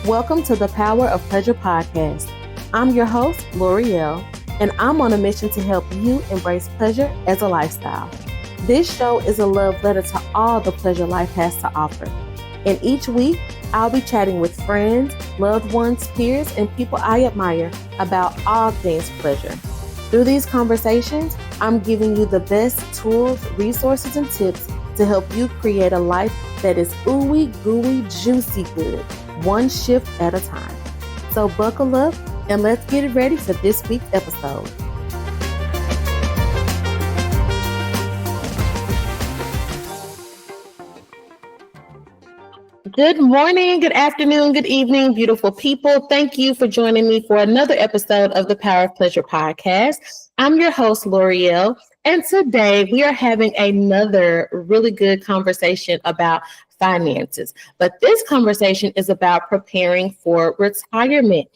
Welcome to the Power of Pleasure podcast. I'm your host, L'Oreal, and I'm on a mission to help you embrace pleasure as a lifestyle. This show is a love letter to all the pleasure life has to offer. And each week, I'll be chatting with friends, loved ones, peers, and people I admire about all things pleasure. Through these conversations, I'm giving you the best tools, resources, and tips to help you create a life that is ooey gooey juicy good, one shift at a time. So buckle up and let's get ready for this week's episode. Good morning, good afternoon, good evening, beautiful people. Thank you for joining me for another episode of the Power of Pleasure podcast. I'm your host, L'Oreal, and today we are having another really good conversation about finances. But this conversation is about preparing for retirement.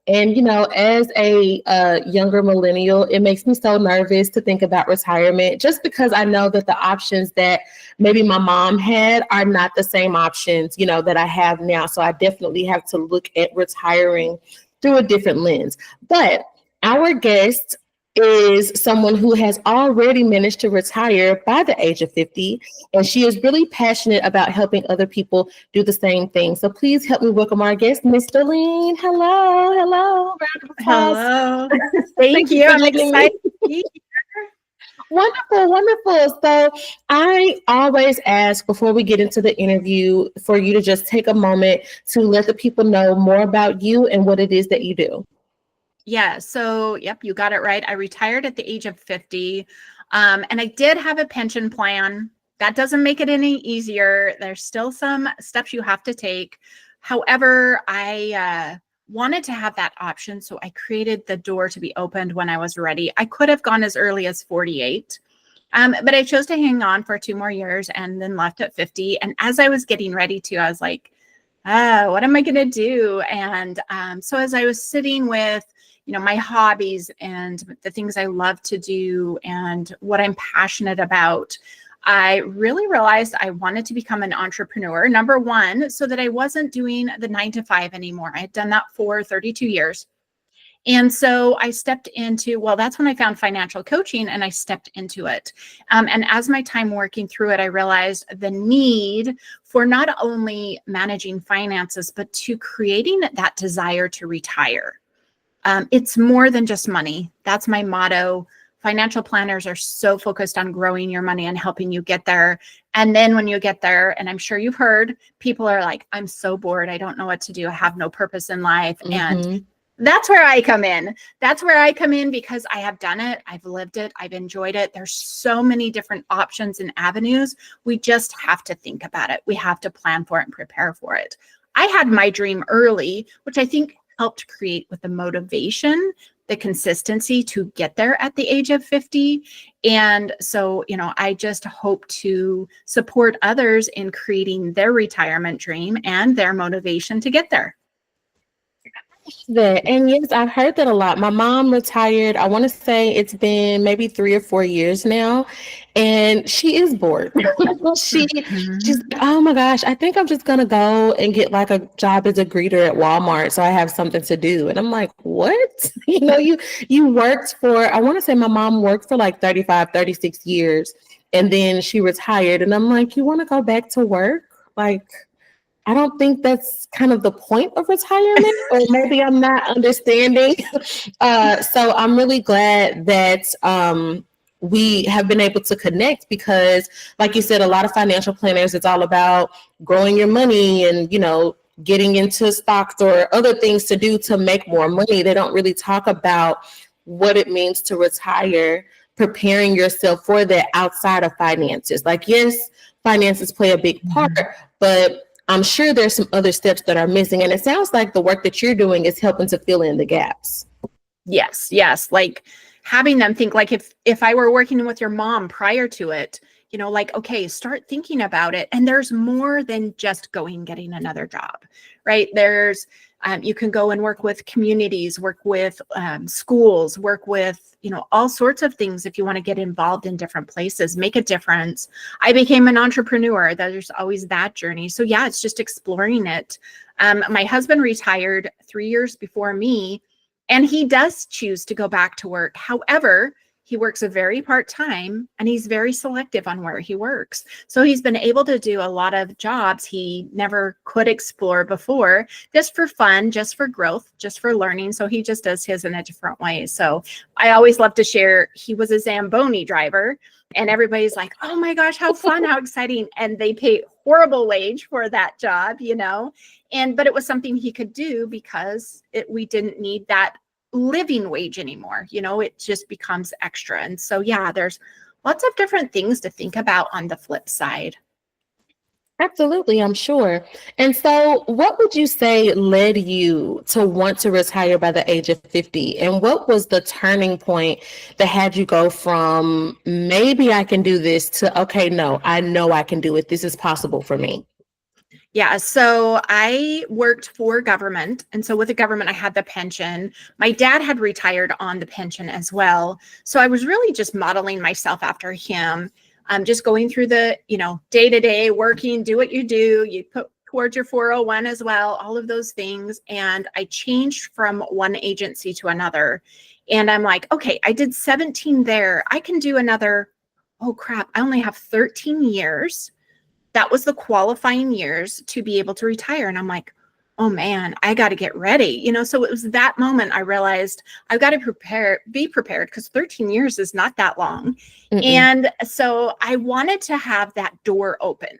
And, as a younger millennial, it makes me so nervous to think about retirement just because I know that the options that maybe my mom had are not the same options, that I have now. So I definitely have to look at retiring through a different lens. But our guest is someone who has already managed to retire by the age of 50, and she is really passionate about helping other people do the same thing. So please help me welcome our guest, Miss Dalene. Hello. Hello. Thank you. I'm excited to be here. Wonderful. So I always ask before we get into the interview for you to just take a moment to let the people know more about you and what it is that you do. Yeah. So, yep, you got it right. I retired at the age of 50. And I did have a pension plan. That doesn't make it any easier. There's still some steps you have to take. However, I wanted to have that option. So I created the door to be opened when I was ready. I could have gone as early as 48. But I chose to hang on for 2 more years and then left at 50. And as I was getting ready to, I was like, what am I going to do? And so as I was sitting with my hobbies and the things I love to do and what I'm passionate about, I really realized I wanted to become an entrepreneur, number one, so that I wasn't doing the 9-to-5 anymore. I had done that for 32 years. And so I stepped into, that's when I found financial coaching and I stepped into it. And as my time working through it, I realized the need for not only managing finances, but to creating that desire to retire. It's more than just money. That's my motto. Financial planners are so focused on growing your money and helping you get there. And then when you get there, and I'm sure you've heard, people are like, I'm so bored. I don't know what to do. I have no purpose in life. Mm-hmm. And that's where I come in. That's where I come in because I have done it. I've lived it. I've enjoyed it. There's so many different options and avenues. We just have to think about it. We have to plan for it and prepare for it. I had my dream early, which I think helped create with the motivation, the consistency to get there at the age of 50. And so, I just hope to support others in creating their retirement dream and their motivation to get there. And yes, I've heard that a lot. My mom retired, I want to say it's been maybe 3 or 4 years now, and she is bored. She's like, oh my gosh, I think I'm just going to go and get like a job as a greeter at Walmart so I have something to do. And I'm like, what? You worked for, I want to say my mom worked for like 35, 36 years, and then she retired. And I'm like, you want to go back to work? Like, I don't think that's kind of the point of retirement, or maybe I'm not understanding. So I'm really glad that we have been able to connect because, like you said, a lot of financial planners, it's all about growing your money and, getting into stocks or other things to do to make more money. They don't really talk about what it means to retire, preparing yourself for that outside of finances. Like, yes, finances play a big part, but I'm sure there's some other steps that are missing. And it sounds like the work that you're doing is helping to fill in the gaps. Yes. Like having them think, like if I were working with your mom prior to it, okay, start thinking about it. And there's more than just going getting another job, right? There's you can go and work with communities, work with schools, work with, all sorts of things if you want to get involved in different places, make a difference. I became an entrepreneur. There's always that journey. So yeah, it's just exploring it. My husband retired 3 years before me, and he does choose to go back to work. However, he works a very part-time, and he's very selective on where he works. So he's been able to do a lot of jobs he never could explore before, just for fun, just for growth, just for learning. So he just does his in a different way. So I always love to share, he was a Zamboni driver, and everybody's like, oh my gosh, how fun, how exciting. And they pay horrible wage for that job, but it was something he could do because we didn't need that living wage anymore. It just becomes extra. And so, yeah, there's lots of different things to think about on the flip side. Absolutely, I'm sure. And so, what would you say led you to want to retire by the age of 50? And what was the turning point that had you go from maybe I can do this to, okay, no, I know I can do it. This is possible for me? Yeah, so I worked for government. And so with the government, I had the pension. My dad had retired on the pension as well. So I was really just modeling myself after him. Just going through the, day to day working, do what you do. You put towards your 401 as well, all of those things. And I changed from one agency to another. And I'm like, okay, I did 17 there. I can do another, oh crap, I only have 13 years. That was the qualifying years to be able to retire. And I'm like, oh man, I got to get ready. So it was that moment I realized I've got to be prepared, because 13 years is not that long. Mm-mm. And so I wanted to have that door open.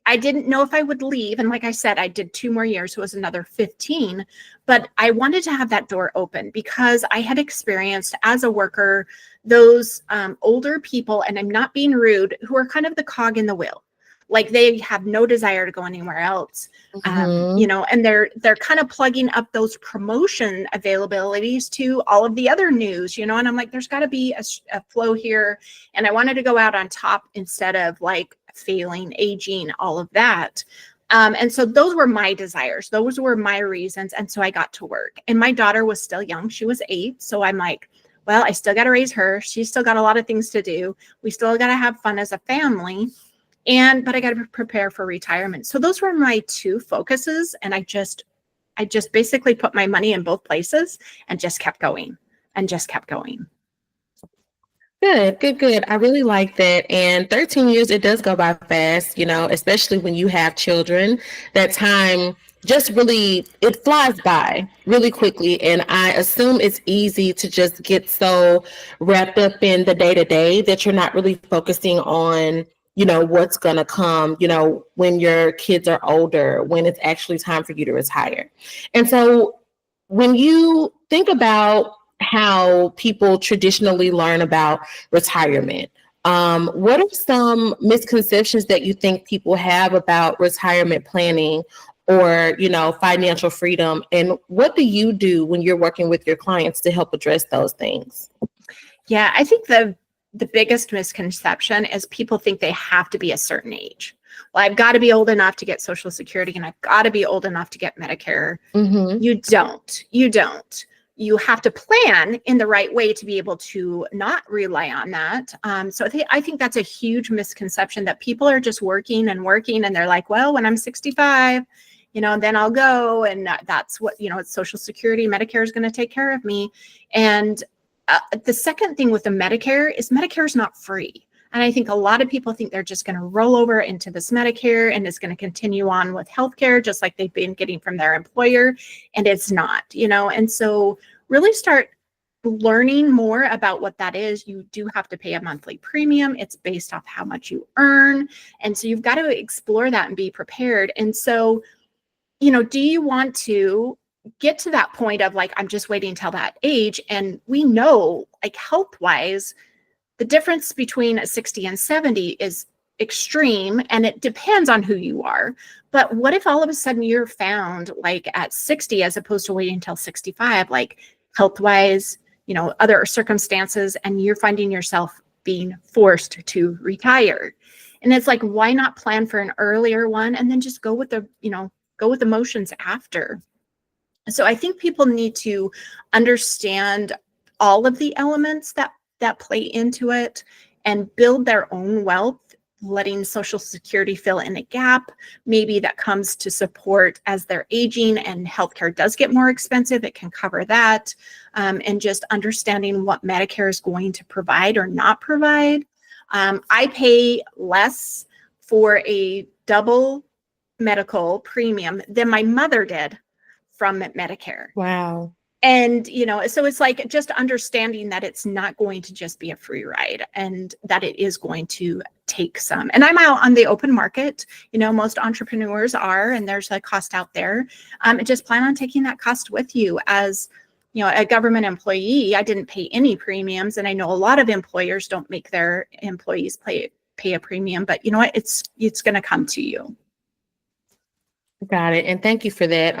I didn't know if I would leave. And like I said, I did 2 more years. So it was another 15, but I wanted to have that door open because I had experienced as a worker, those older people, and I'm not being rude, who are kind of the cog in the wheel. Like they have no desire to go anywhere else, and they're kind of plugging up those promotion availabilities to all of the other news, and I'm like, there's got to be a flow here. And I wanted to go out on top instead of like failing, aging, all of that. And so those were my desires. Those were my reasons. And so I got to work, and my daughter was still young. She was 8. So I'm like, well, I still got to raise her. She's still got a lot of things to do. We still got to have fun as a family. But I got to prepare for retirement. So those were my 2 focuses. And I just basically put my money in both places and just kept going and just kept going. Good. I really like that. And 13 years, it does go by fast, especially when you have children. That time just really, it flies by really quickly. And I assume it's easy to just get so wrapped up in the day-to-day that you're not really focusing on what's going to come, when your kids are older, when it's actually time for you to retire. And so when you think about how people traditionally learn about retirement, what are some misconceptions that you think people have about retirement planning or, financial freedom? And what do you do when you're working with your clients to help address those things? Yeah, I think the biggest misconception is people think they have to be a certain age. Well, I've got to be old enough to get Social Security, and I've got to be old enough to get Medicare. Mm-hmm. You don't. You have to plan in the right way to be able to not rely on that. So I think that's a huge misconception, that people are just working, and they're like, well, when I'm 65, then I'll go. And that's what, it's Social Security, Medicare is going to take care of me. And the second thing with the Medicare is not free. And I think a lot of people think they're just going to roll over into this Medicare and it's going to continue on with healthcare, just like they've been getting from their employer. And it's not, and so really start learning more about what that is. You do have to pay a monthly premium. It's based off how much you earn. And so you've got to explore that and be prepared. And so, do you want to get to that point of like, I'm just waiting until that age? And we know, like, health wise, the difference between 60 and 70 is extreme, and it depends on who you are. But what if all of a sudden you're found like at 60 as opposed to waiting until 65, like health wise, other circumstances, and you're finding yourself being forced to retire? And it's like, why not plan for an earlier one and then just go with the motions after? So I think people need to understand all of the elements that play into it and build their own wealth letting Social Security fill in a gap, maybe that comes to support as they're aging and healthcare does get more expensive, it can cover that, and just understanding what Medicare is going to provide or not provide. I pay less for a double medical premium than my mother did from Medicare. Wow. And, so it's like just understanding that it's not going to just be a free ride and that it is going to take some. And I'm out on the open market, most entrepreneurs are, and there's a cost out there. Just plan on taking that cost with you. As, a government employee, I didn't pay any premiums. And I know a lot of employers don't make their employees pay a premium, but you know what? It's going to come to you. Got it. And thank you for that.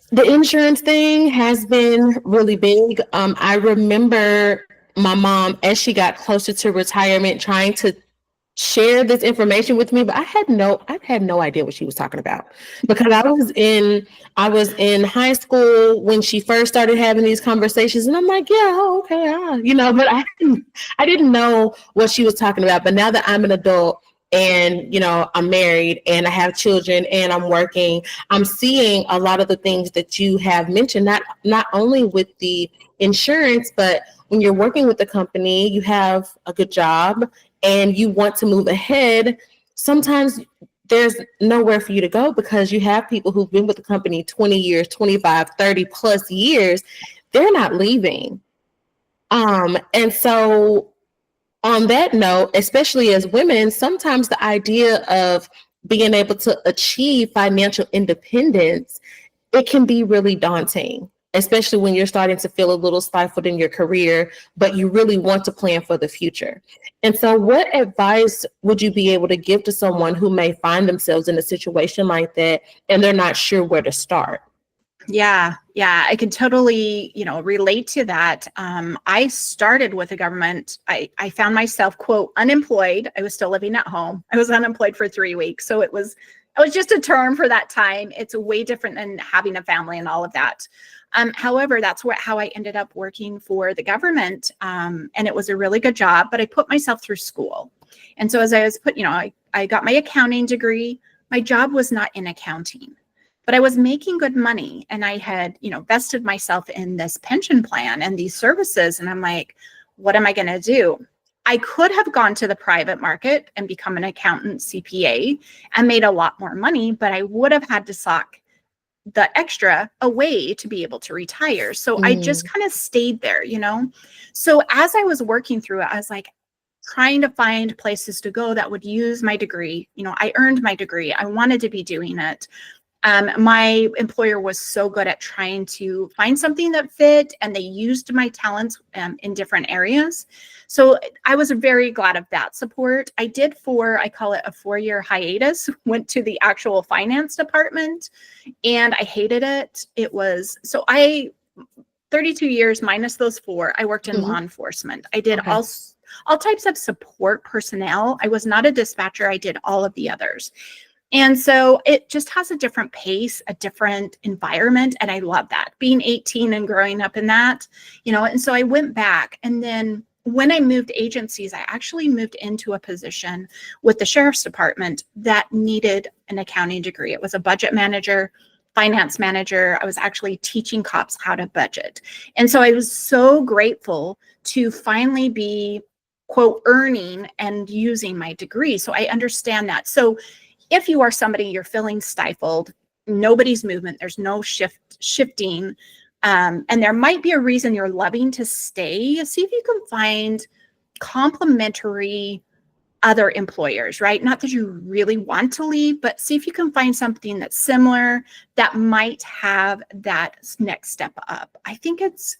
The insurance thing has been really big. I remember my mom, as she got closer to retirement, trying to share this information with me, but I had no idea what she was talking about, because I was in high school when she first started having these conversations, and I'm like, yeah, okay, but I didn't know what she was talking about. But now that I'm an adult, and I'm married and I have children and I'm working, I'm seeing a lot of the things that you have mentioned, not only with the insurance, but when you're working with the company, you have a good job and you want to move ahead. Sometimes there's nowhere for you to go because you have people who've been with the company 20 years, 25, 30 plus years. They're not leaving. And so on that note, especially as women, sometimes the idea of being able to achieve financial independence, it can be really daunting, especially when you're starting to feel a little stifled in your career, but you really want to plan for the future. And so what advice would you be able to give to someone who may find themselves in a situation like that and they're not sure where to start? Yeah, I can totally, relate to that. I started with the government. I found myself, quote, unemployed. I was still living at home. I was unemployed for 3 weeks. So it was just a term for that time. It's way different than having a family and all of that. However, that's how I ended up working for the government. And it was a really good job, but I put myself through school. And so as I was I got my accounting degree. My job was not in accounting, but I was making good money, and I had, vested myself in this pension plan and these services. And I'm like, what am I going to do? I could have gone to the private market and become an accountant, CPA, and made a lot more money, but I would have had to sock the extra away to be able to retire. So I just kind of stayed there, So as I was working through it, I was like, trying to find places to go that would use my degree. I earned my degree. I wanted to be doing it. My employer was so good at trying to find something that fit, and they used my talents in different areas. So I was very glad of that support. I did I call it a 4-year hiatus, went to the actual finance department, and I hated it. 32 years minus those 4, I worked in law enforcement. I did all types of support personnel. I was not a dispatcher. I did all of the others. And so it just has a different pace, a different environment. And I love that, being 18 and growing up in that, and so I went back. And then when I moved agencies, I actually moved into a position with the sheriff's department that needed an accounting degree. It was a budget manager, finance manager. I was actually teaching cops how to budget. And so I was so grateful to finally be, quote, earning and using my degree. So I understand that. So if you are somebody, you're feeling stifled, nobody's movement, there's no shifting, and there might be a reason you're loving to stay, see if you can find complementary other employers, right? Not that you really want to leave, but see if you can find something that's similar that might have that next step up. I think it's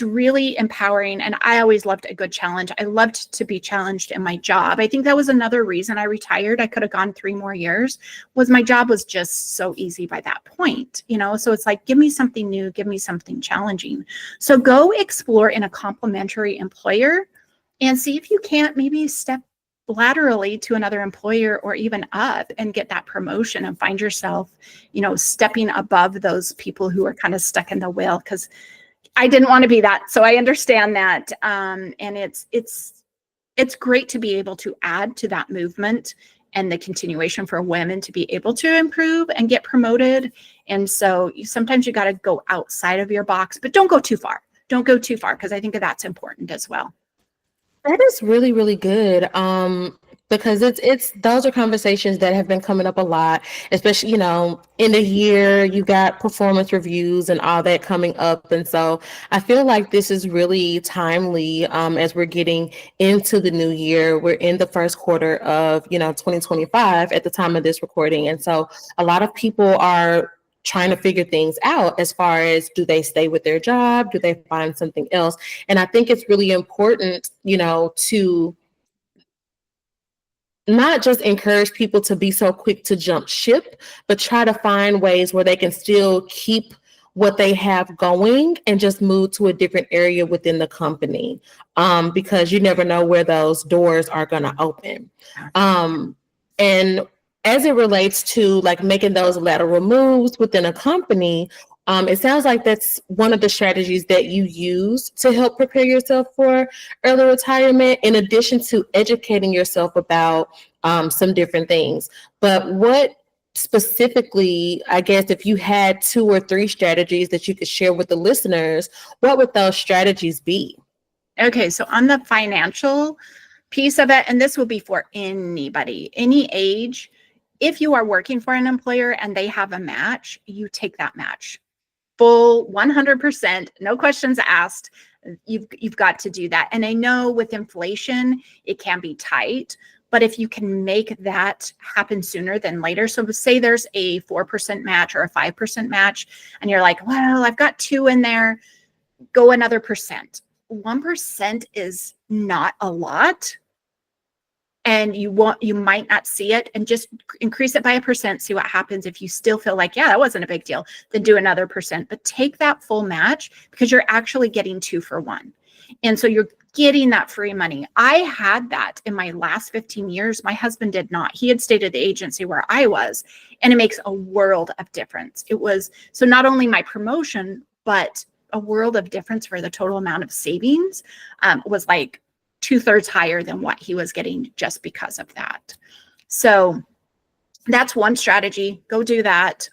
really empowering. And I always loved a good challenge. I loved to be challenged in my job. I think that was another reason I retired. I could have gone 3 more years, was my job was just so easy by that point, so it's like, give me something new, give me something challenging. So go explore in a complementary employer and see if you can't maybe step laterally to another employer or even up and get that promotion and find yourself, stepping above those people who are kind of stuck in the wheel, because I didn't want to be that. So I understand that. And it's it's great to be able to add to that movement and the continuation for women to be able to improve and get promoted. And so sometimes you got to go outside of your box, but don't go too far. Don't go too far, because I think that's important as well. That is really, really good. Because it's those are conversations that have been coming up a lot, especially, in the year you got performance reviews and all that coming up. And so I feel like this is really timely as we're getting into the new year. We're in the first quarter of, 2025 at the time of this recording. And so a lot of people are trying to figure things out as far as, do they stay with their job? Do they find something else? And I think it's really important, to not just encourage people to be so quick to jump ship, but try to find ways where they can still keep what they have going and just move to a different area within the company, because you never know where those doors are going to open. And as it relates to like making those lateral moves within a company, it sounds like that's one of the strategies that you use to help prepare yourself for early retirement, in addition to educating yourself about some different things. But what specifically, I guess, if you had 2 or 3 strategies that you could share with the listeners, what would those strategies be? Okay, so on the financial piece of it, and this will be for anybody, any age, if you are working for an employer and they have a match, you take that match. Full 100%, no questions asked. You've got to do that. And I know with inflation, it can be tight, but if you can make that happen sooner than later, so say there's a 4% match or a 5% match, and you're like, well, I've got 2 in there, go another percent. 1% is not a lot. And you might not see it, and just increase it by 1%, see what happens. If you still feel like, yeah, that wasn't a big deal, then do another percent, but take that full match, because you're actually getting 2 for 1. And so you're getting that free money. I had that in my last 15 years. My husband did not. He had stayed at the agency where I was, and it makes a world of difference. It was, so not only my promotion, but a world of difference for the total amount of savings was like 2/3 higher than what he was getting just because of that. So that's one strategy. Go do that.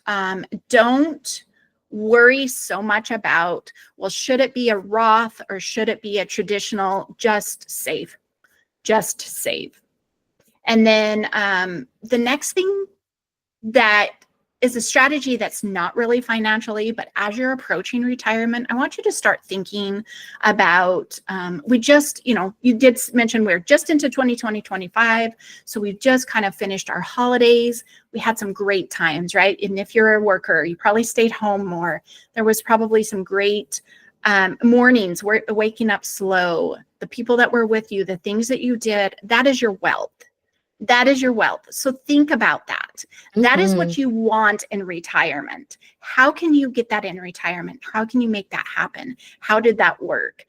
Don't worry so much about, well, should it be a Roth or should it be a traditional? Just save. Just save. And then the next thing that is a strategy that's not really financially, but as you're approaching retirement, I want you to start thinking about, we just, you did mention we're just into 2025. So we've just kind of finished our holidays. We had some great times, right? And if you're a worker, you probably stayed home more. There was probably some great mornings, waking up slow, the people that were with you, the things that you did, that is your wealth. That is your wealth. So think about that. That is what you want in retirement. How can you get that in retirement? How can you make that happen? How did that work?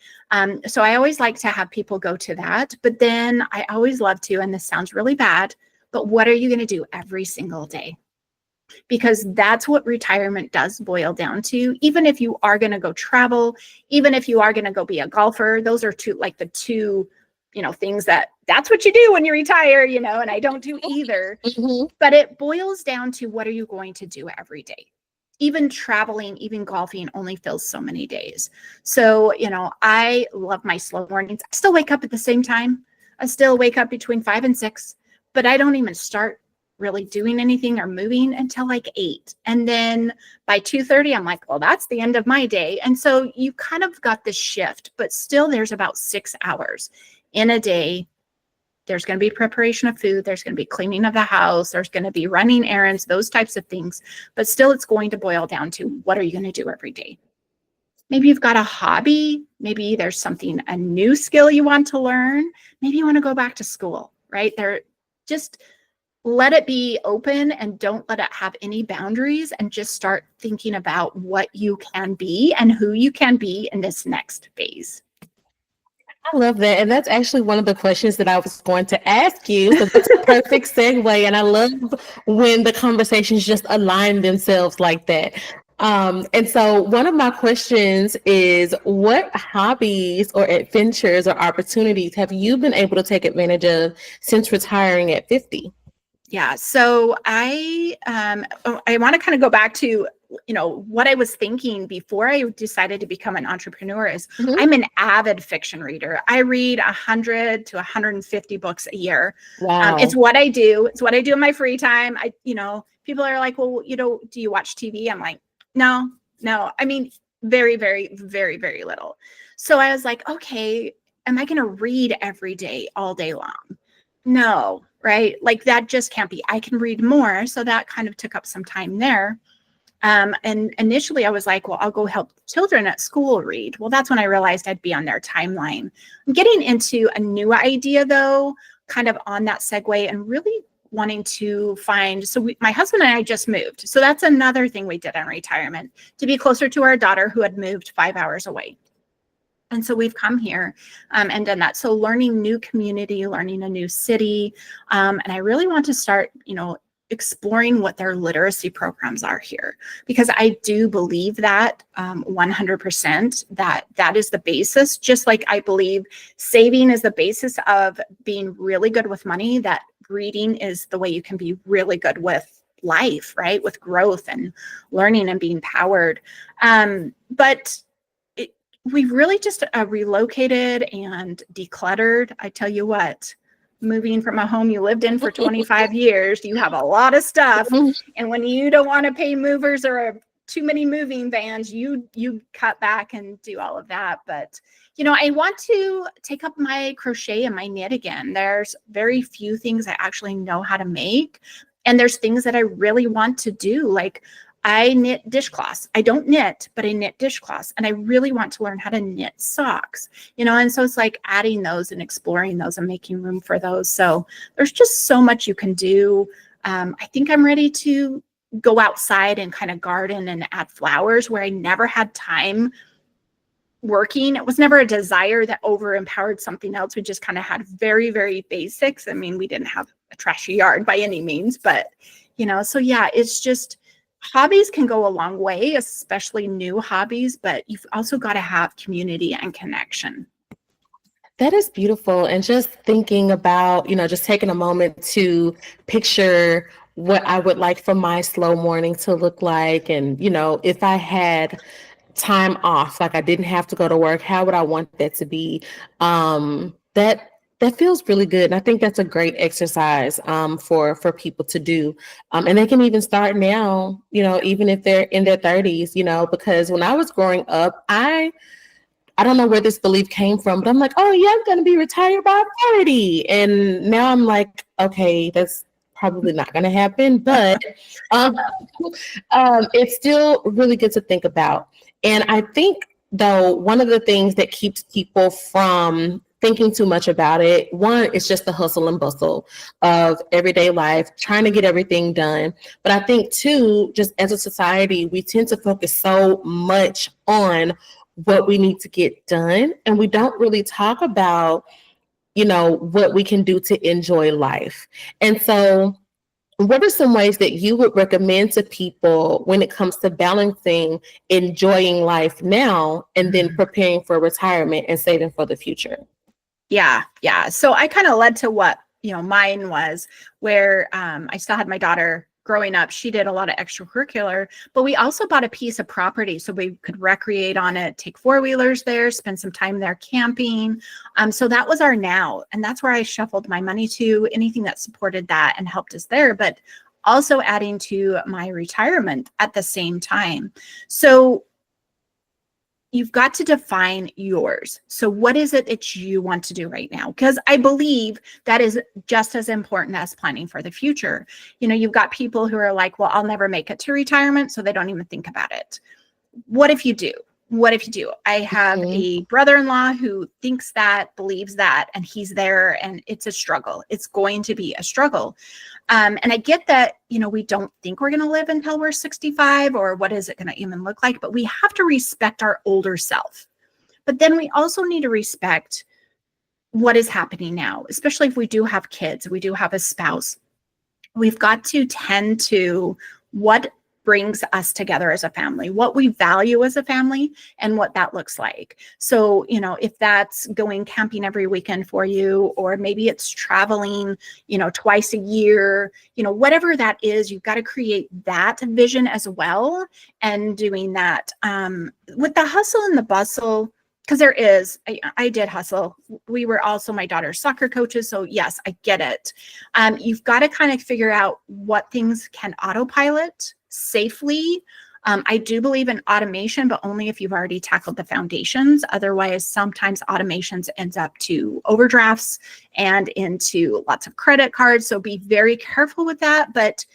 So I always like to have people go to that, but then I always love to, and this sounds really bad, but what are you going to do every single day? Because that's what retirement does boil down to. Even if you are going to go travel, even if you are going to go be a golfer, those are the two things that's what you do when you retire, and I don't do either. But it boils down to, what are you going to do every day? Even traveling, even golfing only fills so many days. So, I love my slow mornings. I still wake up at the same time. I still wake up between 5 and 6, but I don't even start really doing anything or moving until like 8. And then by 2:30, I'm like, well, that's the end of my day. And so you kind of got this shift, but still there's about 6 hours in a day. There's going to be preparation of food. There's going to be cleaning of the house. There's going to be running errands, those types of things. But still, it's going to boil down to, what are you going to do every day? Maybe you've got a hobby. Maybe there's a new skill you want to learn. Maybe you want to go back to school, right? Just let it be open and don't let it have any boundaries, and just start thinking about what you can be and who you can be in this next phase. I love that. And that's actually one of the questions that I was going to ask you. So that's a perfect segue. And I love when the conversations just align themselves like that. And so one of my questions is, what hobbies or adventures or opportunities have you been able to take advantage of since retiring at 50? Yeah. So I want to kind of go back to, what I was thinking before I decided to become an entrepreneur is Mhm. I'm an avid fiction reader. I read 100 to 150 books a year. It's Wow. what I do. It's what I do in my free time. People are like, well, do you watch TV? I'm like, no, no. I mean, very, very, very, very little. So I was like, okay, am I going to read every day, all day long? No, right? Like that just can't be. I can read more. So that kind of took up some time there. And initially I was like, well, I'll go help children at school read. Well, that's when I realized I'd be on their timeline. I'm getting into a new idea though, kind of on that segue and really wanting to find, my husband and I just moved. So that's another thing we did in retirement, to be closer to our daughter who had moved 5 hours away. And so we've come here and done that. So learning new community, learning a new city. And I really want to start, exploring what their literacy programs are here, because I do believe that 100% that is the basis. Just like I believe saving is the basis of being really good with money, that reading is the way you can be really good with life, right? With growth and learning and being powered. But we've really just relocated and decluttered. I tell you what, moving from a home you lived in for 25 years, you have a lot of stuff. And when you don't want to pay movers or too many moving vans, you cut back and do all of that. But, I want to take up my crochet and my knit again. There's very few things I actually know how to make. And there's things that I really want to do. Like I knit dishcloths. I don't knit, but I knit dishcloths. And I really want to learn how to knit socks, and so it's like adding those and exploring those and making room for those. So there's just so much you can do. I think I'm ready to go outside and kind of garden and add flowers where I never had time working. It was never a desire that over empowered something else. We just kind of had very, very basics. I mean, we didn't have a trashy yard by any means, but, so yeah, it's just, hobbies can go a long way, especially new hobbies, but you've also got to have community and connection. That is beautiful. And just thinking about, just taking a moment to picture what I would like for my slow morning to look like. And, if I had time off, like I didn't have to go to work, how would I want that to be? That feels really good. And I think that's a great exercise for people to do. And they can even start now, even if they're in their 30s, because when I was growing up, I don't know where this belief came from, but I'm like, oh yeah, I'm going to be retired by 30. And now I'm like, okay, that's probably not going to happen, but um, it's still really good to think about. And I think, though, one of the things that keeps people from thinking too much about it, one, is just the hustle and bustle of everyday life, trying to get everything done. But I think, two, just as a society, we tend to focus so much on what we need to get done, and we don't really talk about, what we can do to enjoy life. And so what are some ways that you would recommend to people when it comes to balancing enjoying life now and then preparing for retirement and saving for the future? Yeah. So I kind of led to what, mine was, where I still had my daughter growing up. She did a lot of extracurricular, but we also bought a piece of property so we could recreate on it, take four-wheelers there, spend some time there camping. So that was our now. And that's where I shuffled my money to, anything that supported that and helped us there, but also adding to my retirement at the same time. So you've got to define yours. So what is it that you want to do right now? Because I believe that is just as important as planning for the future. You've got people who are like, well, I'll never make it to retirement, so they don't even think about it. What if you do? What if you do? I have a brother-in-law who thinks that, believes that, and he's there, and it's a struggle. It's going to be a struggle. And I get that, we don't think we're going to live until we're 65, or what is it going to even look like? But we have to respect our older self. But then we also need to respect what is happening now, especially if we do have kids, we do have a spouse. We've got to tend to what brings us together as a family, what we value as a family, and what that looks like. So, you know, if that's going camping every weekend for you, or maybe it's traveling, you know, twice a year, you know, whatever that is, you've got to create that vision as well. And doing that with the hustle and the bustle, because there is, I did hustle. We were also my daughter's soccer coaches. So yes, I get it. You've got to kind of figure out what things can autopilot safely. I do believe in automation, but only if you've already tackled the foundations. Otherwise, sometimes automations ends up to overdrafts and into lots of credit cards. So be very careful with that. But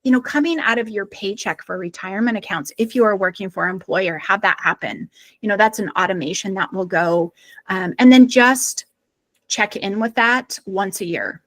you know, coming out of your paycheck for retirement accounts, if you are working for an employer, have that happen. You know, that's an automation that will go. And then just check in with that once a year.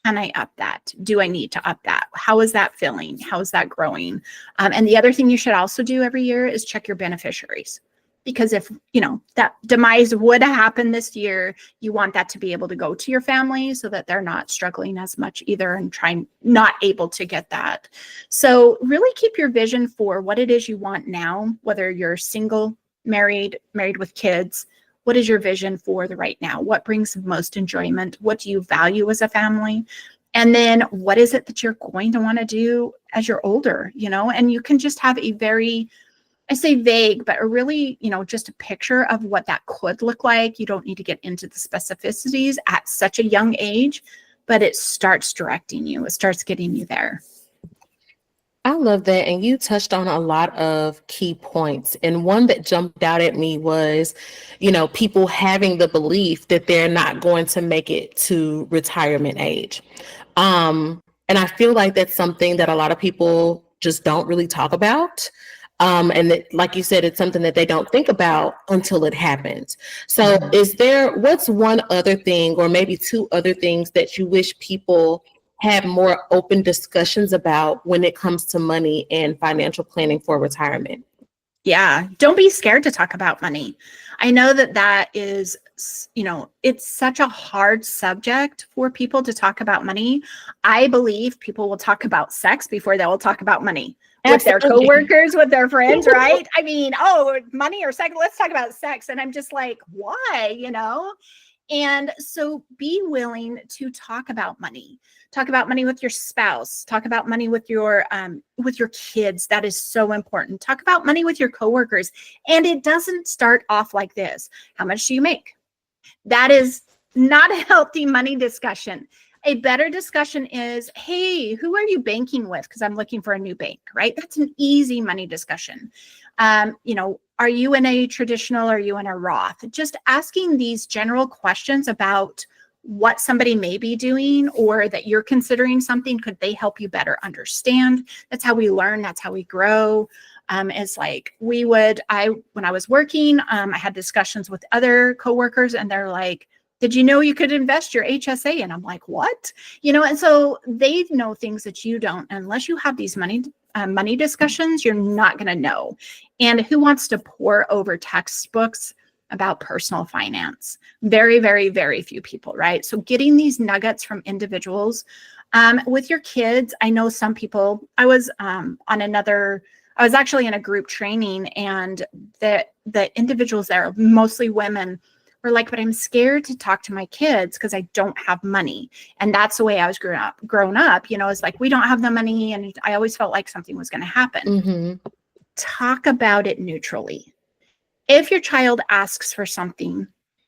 Can I up that? Do I need to up that? How is that feeling? How is that growing? And the other thing you should also do every year is check your beneficiaries. Because if, you know, that demise would happen this year, you want that to be able to go to your family so that they're not struggling as much either and not able to get that. So really keep your vision for what it is you want now, whether you're single, married with kids. What is your vision for the right now? What brings the most enjoyment? What do you value as a family? And then what is it that you're going to want to do as you're older, you know? And you can just have a very, I say vague, but a really, you know, just a picture of what that could look like. You don't need to get into the specificities at such a young age, but it starts directing you. It starts getting you there. I love that. And you touched on a lot of key points. And one that jumped out at me was, you know, people having the belief that they're not going to make it to retirement age. And I feel like that's something that a lot of people just don't really talk about. And that, like you said, it's something that they don't think about until it happens. So what's one other thing, or maybe two other things that you wish people have more open discussions about when it comes to money and financial planning for retirement? Yeah, don't be scared to talk about money. I know that is, you know, it's such a hard subject for people to talk about money. I believe people will talk about sex before they will talk about money. With their coworkers, with their friends, right? I mean, oh, money or sex, let's talk about sex. And I'm just like, why, you know? And so be willing to talk about money. Talk about money with your spouse. Talk about money with your kids. That is so important. Talk about money with your coworkers. And it doesn't start off like this. How much do you make? That is not a healthy money discussion. A better discussion is, hey, who are you banking with? Because I'm looking for a new bank, right? That's an easy money discussion. You know, are you in a traditional? Are you in a Roth? Just asking these general questions about what somebody may be doing, or that you're considering something. Could they help you better understand? That's how we learn. That's how we grow. It's like when I was working, I had discussions with other coworkers, and they're like, did you know you could invest your HSA? And I'm like, what? You know, and so they know things that you don't. Unless you have these money discussions, you're not going to know. And who wants to pore over textbooks about personal finance? Very, very, very few people, right? So getting these nuggets from individuals. With your kids, I know some people, I was actually in a group training, and the individuals there, mostly women, were like, but I'm scared to talk to my kids because I don't have money. And that's the way I was grown up, you know, it's like, we don't have the money. And I always felt like something was going to happen. Mm-hmm. Talk about it neutrally. If your child asks for something,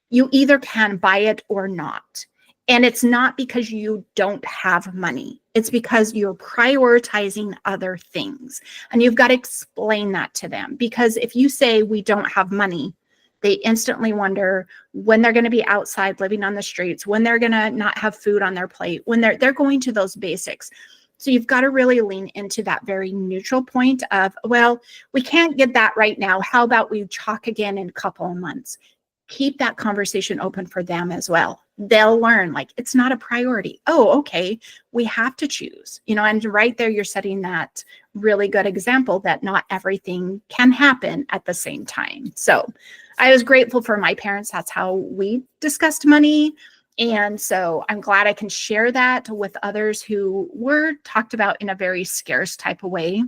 you either can buy it or not. And it's not because you don't have money. It's because you're prioritizing other things. And you've got to explain that to them. Because if you say we don't have money, they instantly wonder when they're going to be outside living on the streets, when they're going to not have food on their plate, when they're going to those basics. So you've got to really lean into that very neutral point of, well, we can't get that right now. How about we talk again in a couple of months? Keep that conversation open for them as well. They'll learn, like, it's not a priority. Oh, okay, we have to choose, you know, and right there, you're setting that really good example that not everything can happen at the same time. So I was grateful for my parents. That's how we discussed money. And so I'm glad I can share that with others who were talked about in a very scarce type of way.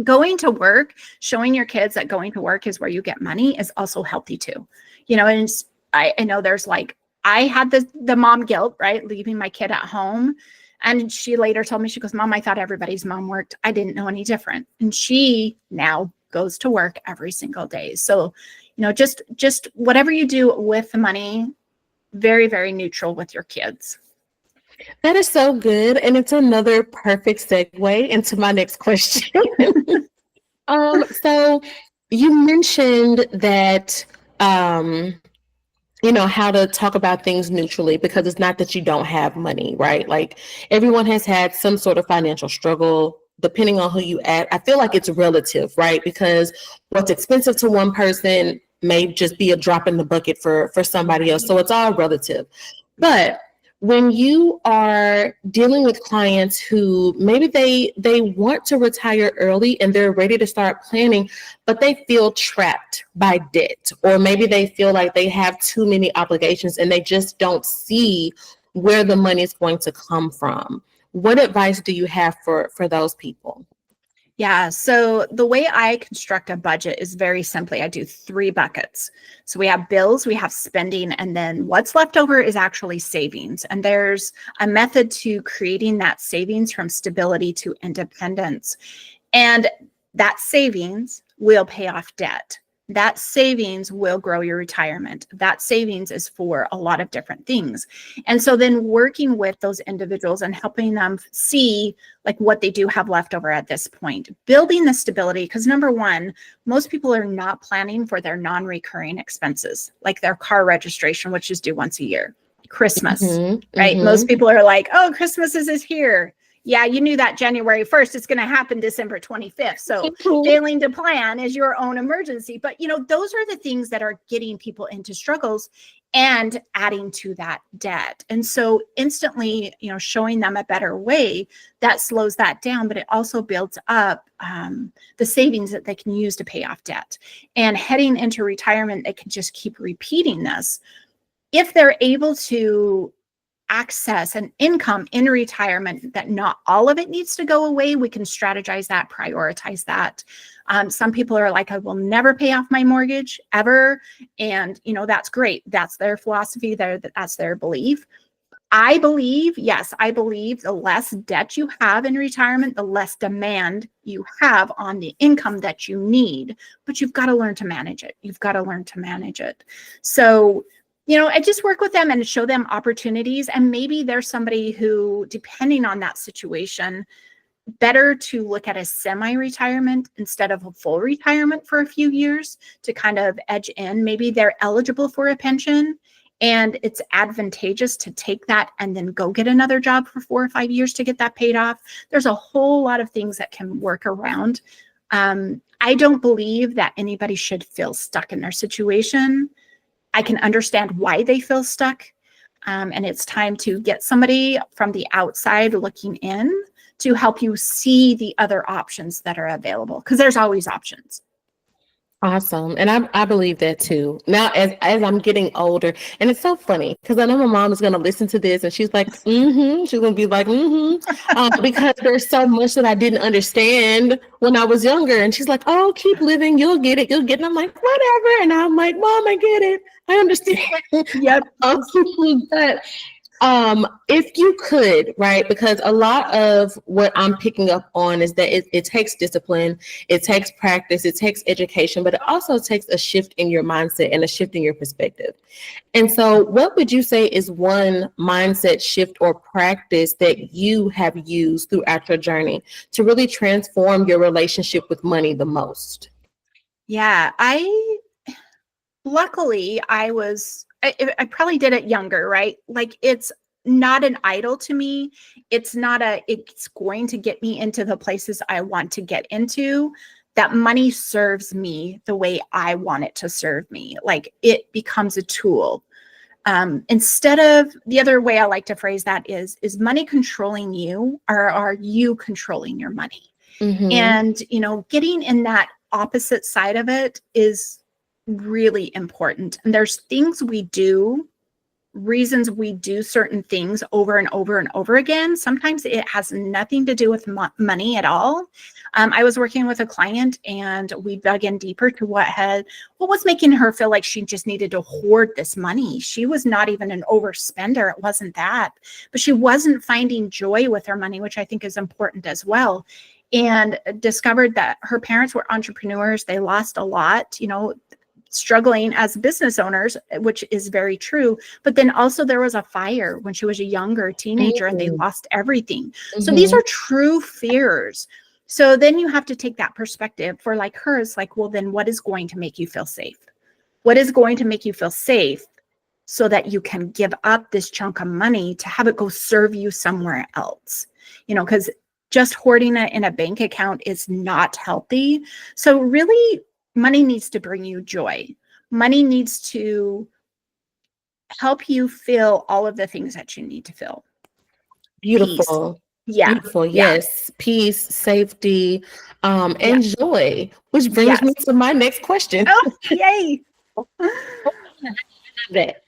Going to work, showing your kids that going to work is where you get money is also healthy too. And I know there's like, I had the mom guilt, right? Leaving my kid at home. And she later told me, she goes, Mom, I thought everybody's mom worked. I didn't know any different. And she now goes to work every single day. So, just whatever you do with the money, very, very neutral with your kids. That is so good. And it's another perfect segue into my next question. So you mentioned that, how to talk about things neutrally, because it's not that you don't have money, right? Like everyone has had some sort of financial struggle, depending on who you ask. I feel like it's relative, right? Because what's expensive to one person may just be a drop in the bucket for somebody else. So it's all relative. But when you are dealing with clients who maybe they want to retire early and they're ready to start planning, but they feel trapped by debt, or maybe they feel like they have too many obligations and they just don't see where the money is going to come from, what advice do you have for those people? Yeah. So the way I construct a budget is very simply, I do 3 buckets. So we have bills, we have spending, and then what's left over is actually savings. And there's a method to creating that savings from stability to independence. And that savings will pay off debt. That savings will grow your retirement. That savings is for a lot of different things. And so then working with those individuals and helping them see like what they do have left over at this point, building the stability, because number one, most people are not planning for their non-recurring expenses, like their car registration, which is due once a year, Christmas, right? Mm-hmm. Most people are like, oh, Christmas is here. Yeah, you knew that January 1st, it's going to happen December 25th. So failing to plan is your own emergency. But, those are the things that are getting people into struggles and adding to that debt. And so instantly, showing them a better way that slows that down, but it also builds up the savings that they can use to pay off debt. And heading into retirement, they can just keep repeating this. If they're able to access an income in retirement, that not all of it needs to go away, we can strategize that, prioritize that. Some people are like, I will never pay off my mortgage ever. And, that's great. That's their philosophy. That's their belief. I believe the less debt you have in retirement, the less demand you have on the income that you need, but you've got to learn to manage it. So, I just work with them and show them opportunities. And maybe there's somebody who, depending on that situation, better to look at a semi-retirement instead of a full retirement for a few years to kind of edge in. Maybe they're eligible for a pension and it's advantageous to take that and then go get another job for 4 or 5 years to get that paid off. There's a whole lot of things that can work around. I don't believe that anybody should feel stuck in their situation. I can understand why they feel stuck. And it's time to get somebody from the outside looking in to help you see the other options that are available, because there's always options. Awesome. And I believe that too. Now, as I'm getting older, and it's so funny because I know my mom is going to listen to this and she's like, she's going to be like, because there's so much that I didn't understand when I was younger. And she's like, oh, keep living. You'll get it. And I'm like, whatever. And I'm like, Mom, I get it. I understand. Yep. But if you could, right, because a lot of what I'm picking up on is that it takes discipline, it takes practice, it takes education, but it also takes a shift in your mindset and a shift in your perspective. And so what would you say is one mindset shift or practice that you have used throughout your journey to really transform your relationship with money the most? Yeah, luckily I probably did it younger, right? Like it's not an idol to me. It's going to get me into the places I want to get into. That money serves me the way I want it to serve me. Like it becomes a tool. Instead of, the other way I like to phrase that is money controlling you, or are you controlling your money? Mm-hmm. And, getting in that opposite side of it is really important. And there's things we do reasons we do certain things over and over and over again. Sometimes it has nothing to do with money at all. I was working with a client and we dug in deeper to what was making her feel like she just needed to hoard this money. She was not even an overspender. It wasn't that, but she wasn't finding joy with her money, which I think is important as well. And discovered that her parents were entrepreneurs. They lost a lot, struggling as business owners, which is very true. But then also there was a fire when she was a younger teenager and they lost everything. So these are true fears. So then you have to take that perspective for like her. It's like, well, then what is going to make you feel safe? What is going to make you feel safe so that you can give up this chunk of money to have it go serve you somewhere else? Because just hoarding it in a bank account is not healthy. So really, money needs to bring you joy. Money needs to help you feel all of the things that you need to feel. Beautiful. Peace. Yeah. Beautiful. Yeah. Yes. Peace, safety, and joy, which brings me to my next question. Oh, yay. That.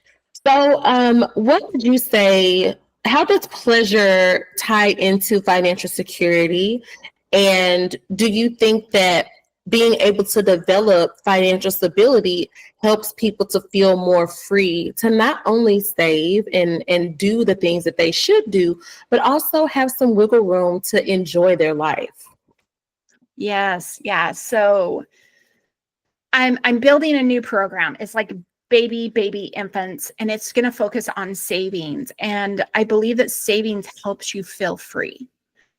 So, what would you say, how does pleasure tie into financial security? And do you think that being able to develop financial stability helps people to feel more free to not only save and do the things that they should do, but also have some wiggle room to enjoy their life? Yes. Yeah. So I'm building a new program. It's like baby infants, and it's going to focus on savings. And I believe that savings helps you feel free.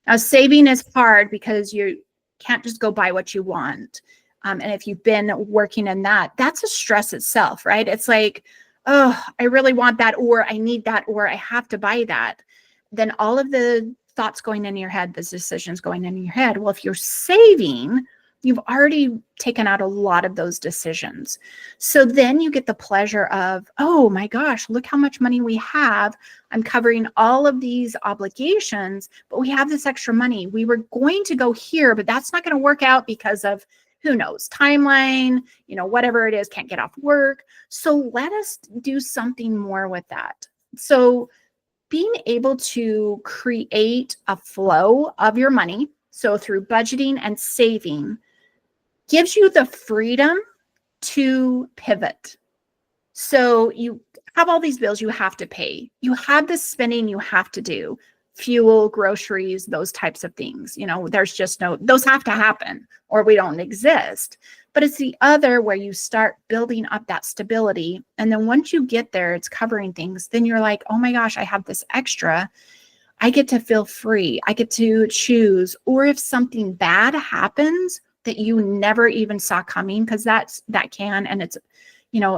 Now, saving is hard because you can't just go buy what you want. And if you've been working in that, that's a stress itself, right? It's like, oh, I really want that, or I need that, or I have to buy that. Then all of the thoughts going in your head, the decisions going in your head. Well, if you're saving, you've already taken out a lot of those decisions. So then you get the pleasure of, oh my gosh, look how much money we have. I'm covering all of these obligations, but we have this extra money. We were going to go here, but that's not going to work out because of, who knows, timeline, whatever it is, can't get off work. So let us do something more with that. So being able to create a flow of your money, so through budgeting and saving, gives you the freedom to pivot. So you have all these bills you have to pay. You have this spending you have to do, fuel, groceries, those types of things. There's just those have to happen or we don't exist. But it's the other where you start building up that stability. And then once you get there, it's covering things. Then you're like, oh my gosh, I have this extra. I get to feel free. I get to choose. Or if something bad happens that you never even saw coming, because that can, and it's,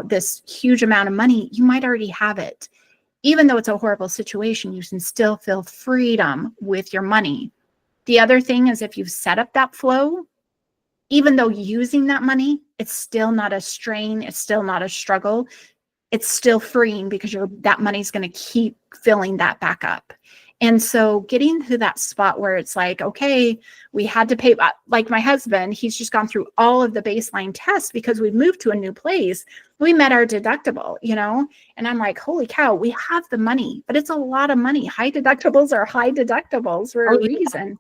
this huge amount of money, you might already have it. Even though it's a horrible situation, you can still feel freedom with your money. The other thing is if you've set up that flow, even though using that money, it's still not a strain. It's still not a struggle. It's still freeing because that money's going to keep filling that back up. And so getting to that spot where it's like, okay, we had to pay, like my husband, he's just gone through all of the baseline tests because we've moved to a new place. We met our deductible, and I'm like, holy cow, we have the money, but it's a lot of money. High deductibles are high deductibles for a reason.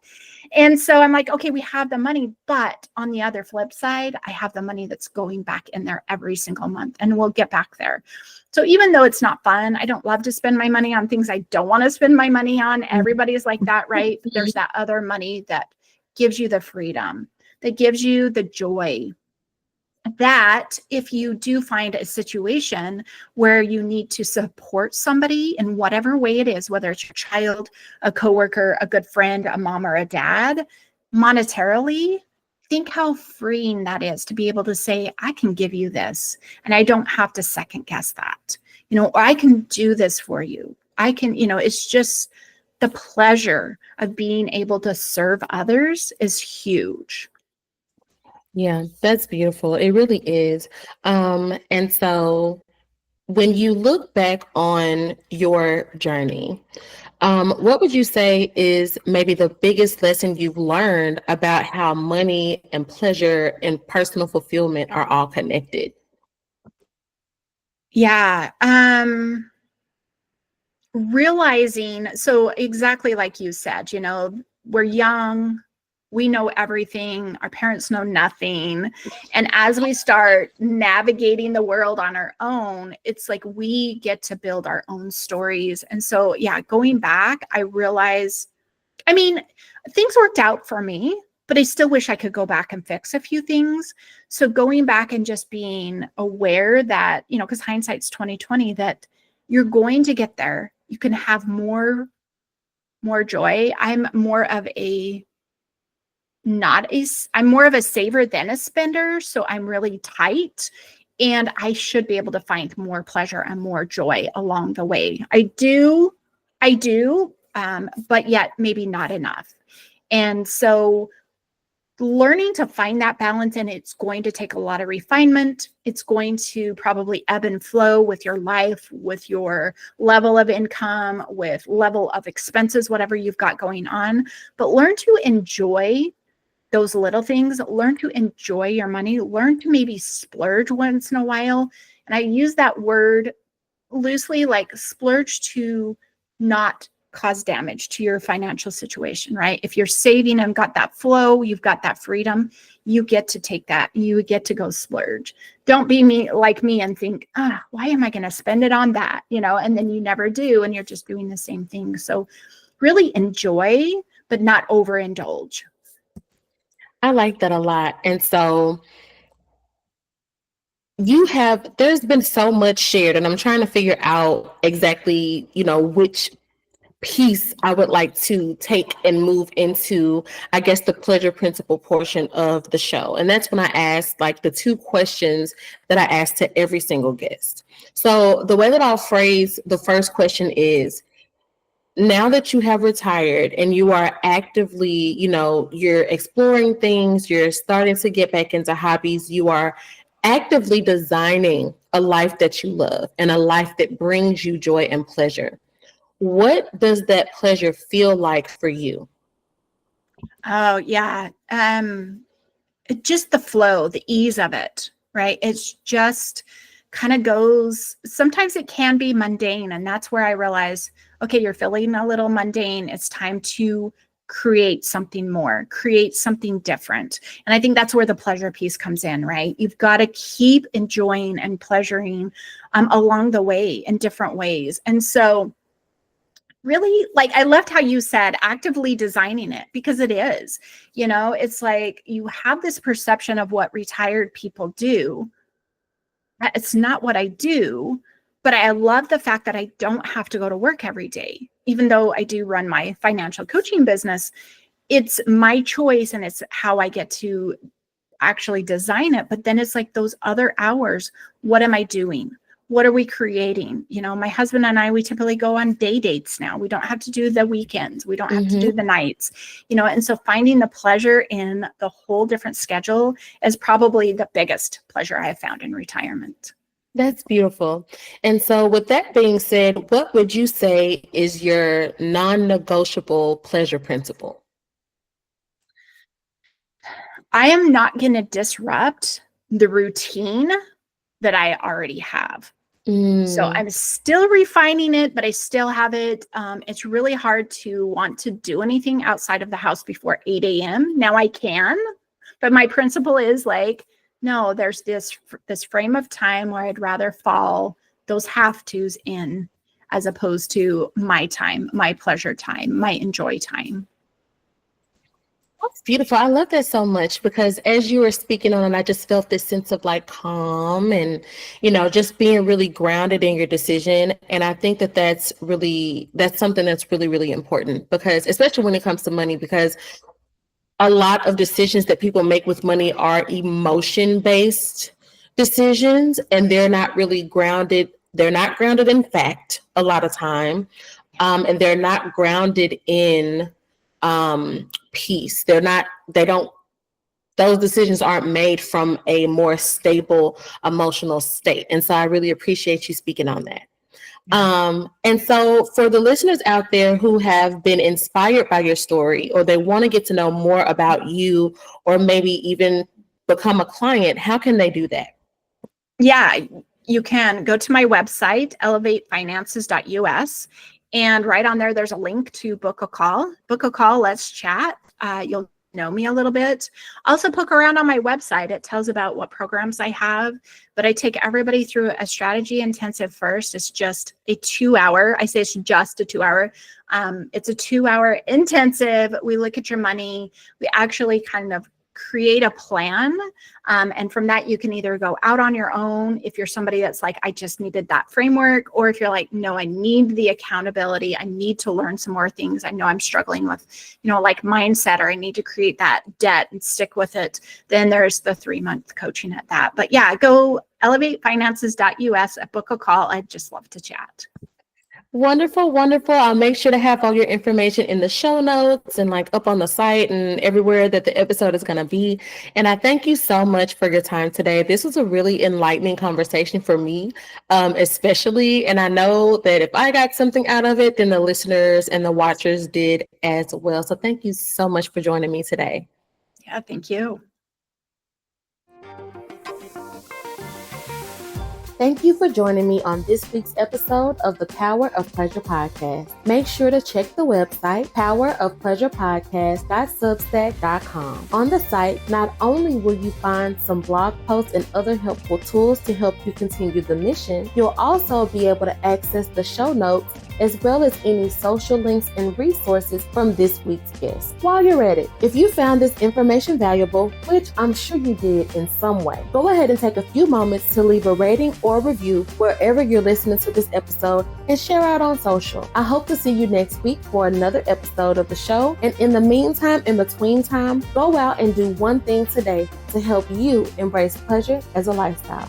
And so I'm like, okay, we have the money, but on the other flip side, I have the money that's going back in there every single month, and we'll get back there. So even though it's not fun, I don't love to spend my money on things I don't want to spend my money on. Everybody's like that, right? But there's that other money that gives you the freedom, that gives you the joy, that if you do find a situation where you need to support somebody in whatever way it is, whether it's your child, a coworker, a good friend, a mom or a dad, monetarily, think how freeing that is to be able to say, I can give you this and I don't have to second guess that, or I can do this for you. I can, it's just the pleasure of being able to serve others is huge. Yeah, that's beautiful. It really is. And so when you look back on your journey, what would you say is maybe the biggest lesson you've learned about how money and pleasure and personal fulfillment are all connected? Yeah. realizing, so exactly like you said, we're young, we know everything, our parents know nothing. And as we start navigating the world on our own, it's like we get to build our own stories. And so, yeah, going back, I realize, I mean, things worked out for me, but I still wish I could go back and fix a few things. So going back and just being aware that, because hindsight's 2020, that you're going to get there. You can have more joy. I'm more of a saver than a spender. So I'm really tight, and I should be able to find more pleasure and more joy along the way. I do, but yet maybe not enough. And so learning to find that balance, and it's going to take a lot of refinement. It's going to probably ebb and flow with your life, with your level of income, with level of expenses, whatever you've got going on. But learn to enjoy those little things. Learn to enjoy your money. Learn to maybe splurge once in a while. And I use that word loosely, like splurge to not cause damage to your financial situation, right? If you're saving and got that flow, you've got that freedom, you get to take that. You get to go splurge. Don't be like me and think, why am I going to spend it on that? And then you never do, and you're just doing the same thing. So really enjoy, but not overindulge. I like that a lot. And so there's been so much shared, and I'm trying to figure out exactly, which piece I would like to take and move into, I guess, the pleasure principle portion of the show. And that's when I ask like the two questions that I ask to every single guest. So the way that I'll phrase the first question is, now that you have retired and you are actively, you're exploring things, you're starting to get back into hobbies, you are actively designing a life that you love and a life that brings you joy and pleasure. What does that pleasure feel like for you? Oh, yeah. Just the flow, the ease of it, right? It's just kind of goes, sometimes it can be mundane. And that's where I realize, okay, you're feeling a little mundane. It's time to create something more, create something different. And I think that's where the pleasure piece comes in, right? You've got to keep enjoying and pleasuring along the way in different ways. And so really, like, I loved how you said actively designing it, because it is, it's like you have this perception of what retired people do. It's not what I do, but I love the fact that I don't have to go to work every day. Even though I do run my financial coaching business, it's my choice and it's how I get to actually design it. But then it's like those other hours, what am I doing? What are we creating? My husband and I, we typically go on day dates now. We don't have to do the weekends. We don't have to do the nights, and so finding the pleasure in the whole different schedule is probably the biggest pleasure I have found in retirement. That's beautiful. And so with that being said, what would you say is your non-negotiable pleasure principle? I am not going to disrupt the routine that I already have. So I'm still refining it, but I still have it. It's really hard to want to do anything outside of the house before 8 a.m. Now I can, but my principle is like, no, there's this frame of time where I'd rather fall those have-tos in as opposed to my time, my pleasure time, my enjoy time. That's beautiful. I love that so much, because as you were speaking on it, I just felt this sense of like calm and, just being really grounded in your decision. And I think that that's something that's really, really important, because especially when it comes to money, because a lot of decisions that people make with money are emotion-based decisions, and they're not really grounded. They're not grounded in fact a lot of time. And they're not grounded in peace. Those decisions aren't made from a more stable emotional state. And so I really appreciate you speaking on that. And so for the listeners out there who have been inspired by your story, or they want to get to know more about you, or maybe even become a client, how can they do that? Yeah, you can go to my website, elevatefinances.us, And right on there, there's a link to book a call. Book a call, let's chat. You'll know me a little bit. Also poke around on my website. It tells about what programs I have, but I take everybody through a strategy intensive first. It's just a 2-hour, I say it's just a 2-hour. It's a 2-hour intensive. We look at your money. We actually kind of create a plan. And from that, you can either go out on your own if you're somebody that's like, I just needed that framework, or if you're like, no, I need the accountability. I need to learn some more things. I know I'm struggling with, like mindset, or I need to create that debt and stick with it. Then there's the 3-month coaching at that. But yeah, go elevatefinances.us at book a call. I'd just love to chat. Wonderful, wonderful. I'll make sure to have all your information in the show notes and like up on the site and everywhere that the episode is going to be. And I thank you so much for your time today. This was a really enlightening conversation for me, especially. And I know that if I got something out of it, then the listeners and the watchers did as well. So thank you so much for joining me today. Yeah, thank you. Thank you for joining me on this week's episode of the Power of Pleasure podcast. Make sure to check the website, powerofpleasurepodcast.substack.com. On the site, not only will you find some blog posts and other helpful tools to help you continue the mission, you'll also be able to access the show notes as well as any social links and resources from this week's guest. While you're at it, if you found this information valuable, which I'm sure you did in some way, go ahead and take a few moments to leave a rating or review wherever you're listening to this episode and share out on social. I hope to see you next week for another episode of the show. And in the meantime, in between time, go out and do one thing today to help you embrace pleasure as a lifestyle.